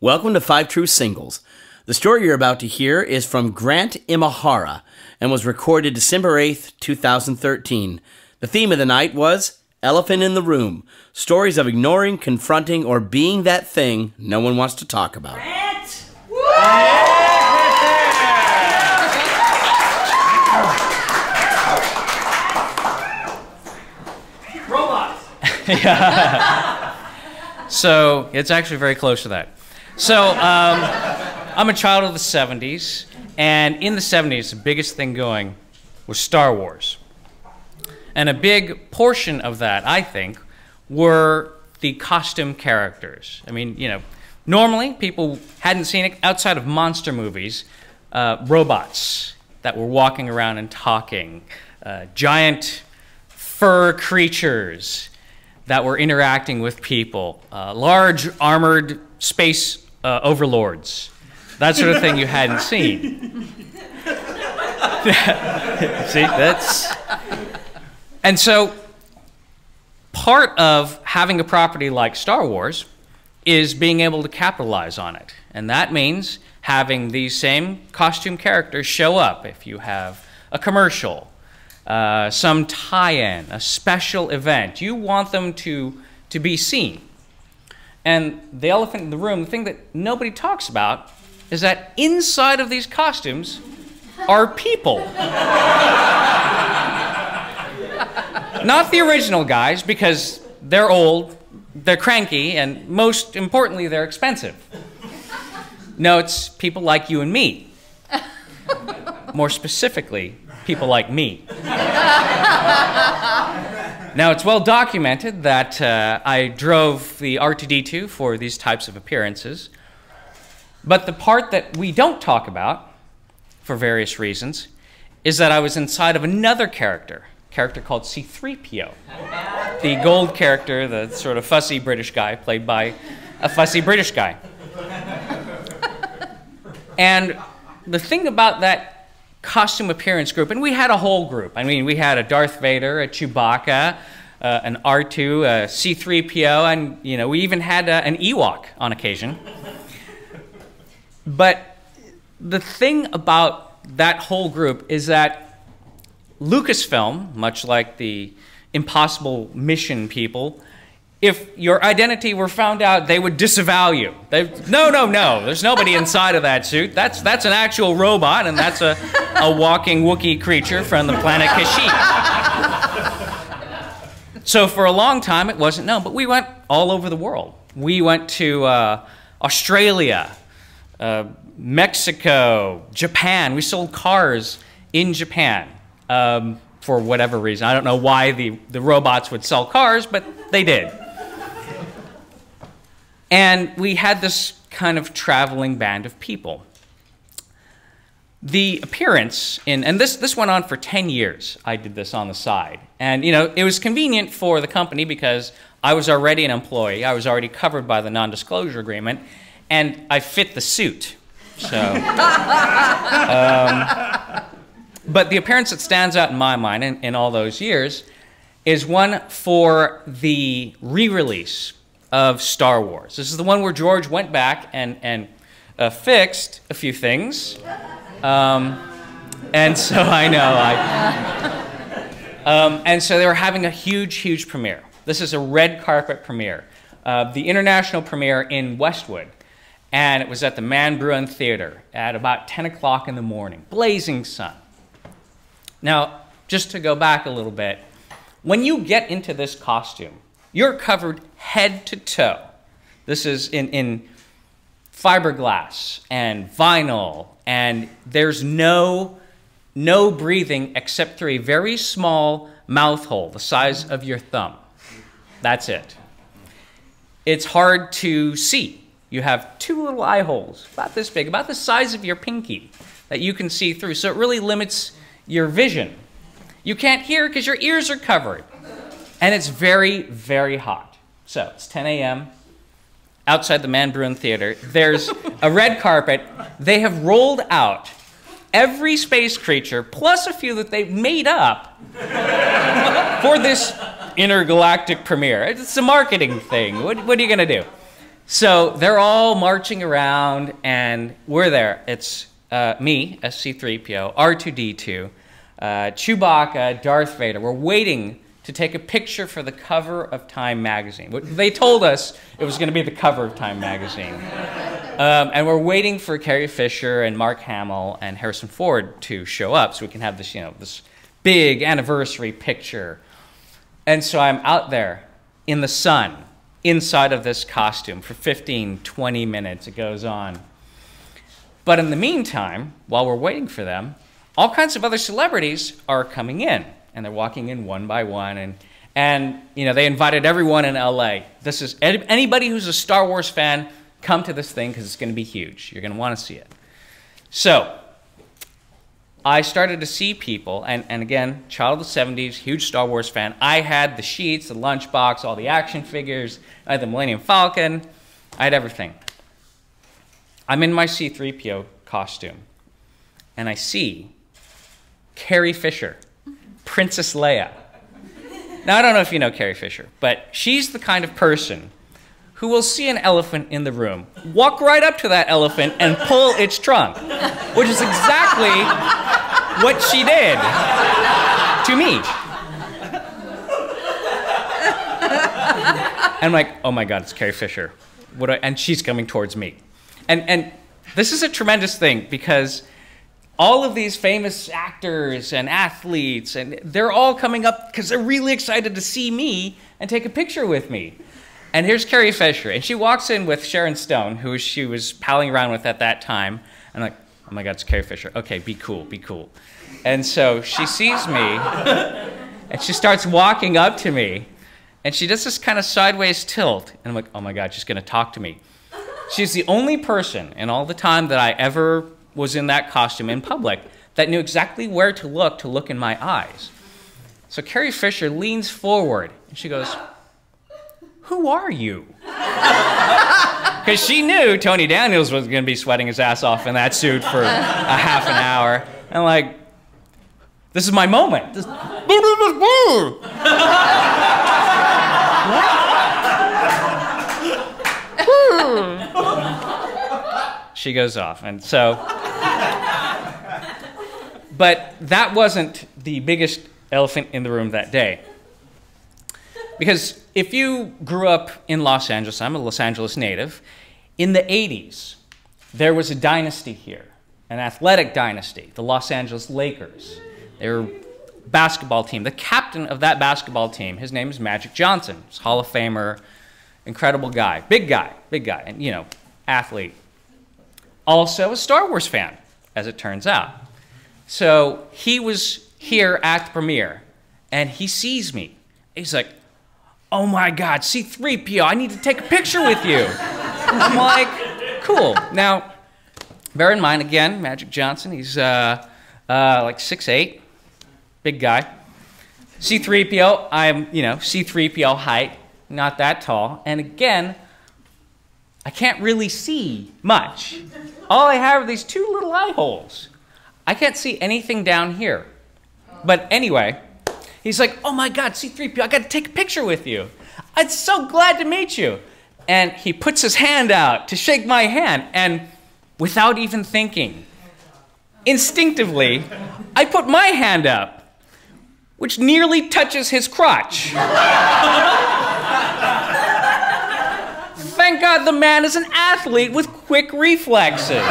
Welcome to 5 True Singles. The story you're about to hear is from Grant Imahara and was recorded December 8th, 2013. The theme of the night was Elephant in the Room, stories of ignoring, confronting, or being that thing no one wants to talk about. Grant! Robots! Yeah. So, it's actually very close to that. So, I'm a child of the 70s, and in the 70s, the biggest thing going was Star Wars. And a big portion of that, I think, were the costume characters. I mean, you know, normally people hadn't seen it outside of monster movies, robots that were walking around and talking, giant fur creatures that were interacting with people, large armored space overlords, that sort of thing you hadn't seen. See, that's... And so part of having a property like Star Wars is being able to capitalize on it. And that means having these same costume characters show up if you have a commercial, some tie-in, a special event. You want them to be seen. And the elephant in the room, the thing that nobody talks about, is that inside of these costumes are people. Not the original guys, because they're old, they're cranky, and most importantly, they're expensive. No, it's people like you and me. More specifically, people like me. Now, it's well documented that I drove the R2-D2 for these types of appearances. But the part that we don't talk about, for various reasons, is that I was inside of another character called C-3PO. The gold character, the sort of fussy British guy, played by a fussy British guy. And the thing about that costume appearance group, and we had a whole group. I mean, we had a Darth Vader, a Chewbacca, an R2, a C-3PO, and you know, we even had an Ewok on occasion. But the thing about that whole group is that Lucasfilm, much like the Impossible Mission people, if your identity were found out, they would disavow you. No, there's nobody inside of that suit. That's an actual robot, and that's a walking Wookiee creature from the planet Kashyyyk. So for a long time, it wasn't known, but we went all over the world. We went to Australia, Mexico, Japan. We sold cars in Japan for whatever reason. I don't know why the robots would sell cars, but they did. And we had this kind of traveling band of people. The appearance, and this went on for 10 years. I did this on the side. And, you know, it was convenient for the company because I was already an employee. I was already covered by the non-disclosure agreement, and I fit the suit. So, but the appearance that stands out in my mind in all those years is one for the re-release of Star Wars. This is the one where George went back and fixed a few things. And so I know, and so they were having a huge premiere. This is a red carpet premiere. The international premiere in Westwood. And it was at the Man Bruin Theater at about 10 o'clock in the morning. Blazing sun. Now, just to go back a little bit, when you get into this costume, you're covered head to toe. This is in fiberglass and vinyl, and there's no breathing except through a very small mouth hole, the size of your thumb. That's it. It's hard to see. You have 2 little eye holes, about this big, about the size of your pinky, that you can see through, so it really limits your vision. You can't hear because your ears are covered. And it's very hot. So it's 10 a.m. outside the Man Bruin Theater. There's a red carpet. They have rolled out every space creature, plus a few that they've made up for this intergalactic premiere. It's a marketing thing. What are you going to do? So they're all marching around, and we're there. It's me, SC3PO, R2D2, Chewbacca, Darth Vader. We're waiting to take a picture for the cover of Time magazine. They told us it was going to be the cover of Time magazine. And we're waiting for Carrie Fisher and Mark Hamill and Harrison Ford to show up so we can have this, this big anniversary picture. And so I'm out there in the sun, inside of this costume for 15, 20 minutes. It goes on. But in the meantime, while we're waiting for them, all kinds of other celebrities are coming in, and they're walking in one by one, and they invited everyone in LA. This is anybody who's a Star Wars fan, come to this thing because it's going to be huge. You're going to want to see it. So I started to see people, and again, child of the 70s, huge Star Wars fan. I had the sheets, the lunchbox, all the action figures. I had the Millennium Falcon. I had everything. I'm in my C-3PO costume, and I see Carrie Fisher, Princess Leia. Now, I don't know if you know Carrie Fisher, but she's the kind of person who will see an elephant in the room, walk right up to that elephant and pull its trunk, which is exactly what she did to me. And I'm like, oh my God, it's Carrie Fisher. And she's coming towards me. And this is a tremendous thing because all of these famous actors and athletes, and they're all coming up because they're really excited to see me and take a picture with me. And here's Carrie Fisher, and she walks in with Sharon Stone, who she was palling around with at that time. And I'm like, oh my God, it's Carrie Fisher. Okay, be cool, be cool. And so she sees me, and she starts walking up to me, and she does this kind of sideways tilt. And I'm like, oh my God, she's going to talk to me. She's the only person in all the time that I ever was in that costume in public that knew exactly where to look in my eyes. So Carrie Fisher leans forward, and she goes, who are you? Because she knew Tony Daniels was going to be sweating his ass off in that suit for a half an hour. And I'm like, this is my moment. She goes off, and so, but that wasn't the biggest elephant in the room that day. Because if you grew up in Los Angeles, I'm a Los Angeles native, in the 80s, there was a dynasty here, an athletic dynasty, the Los Angeles Lakers. They were a basketball team. The captain of that basketball team, his name is Magic Johnson. He's a Hall of Famer, incredible guy, big guy, and, athlete. Also a Star Wars fan, as it turns out. So he was here at the premiere, and he sees me. He's like, oh my God, C-3PO, I need to take a picture with you. I'm like, cool. Now, bear in mind, again, Magic Johnson, he's like 6'8", big guy. C-3PO, I'm, C-3PO height, not that tall. And again, I can't really see much. All I have are these two little eye holes. I can't see anything down here. But anyway, he's like, oh my God, C-3PO, I got to take a picture with you. I'm so glad to meet you. And he puts his hand out to shake my hand. And without even thinking, instinctively, I put my hand up, which nearly touches his crotch. Thank God the man is an athlete with quick reflexes.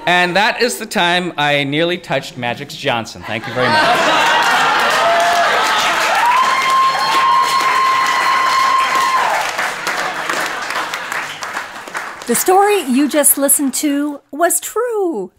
And that is the time I nearly touched Magic Johnson. Thank you very much. The story you just listened to was true.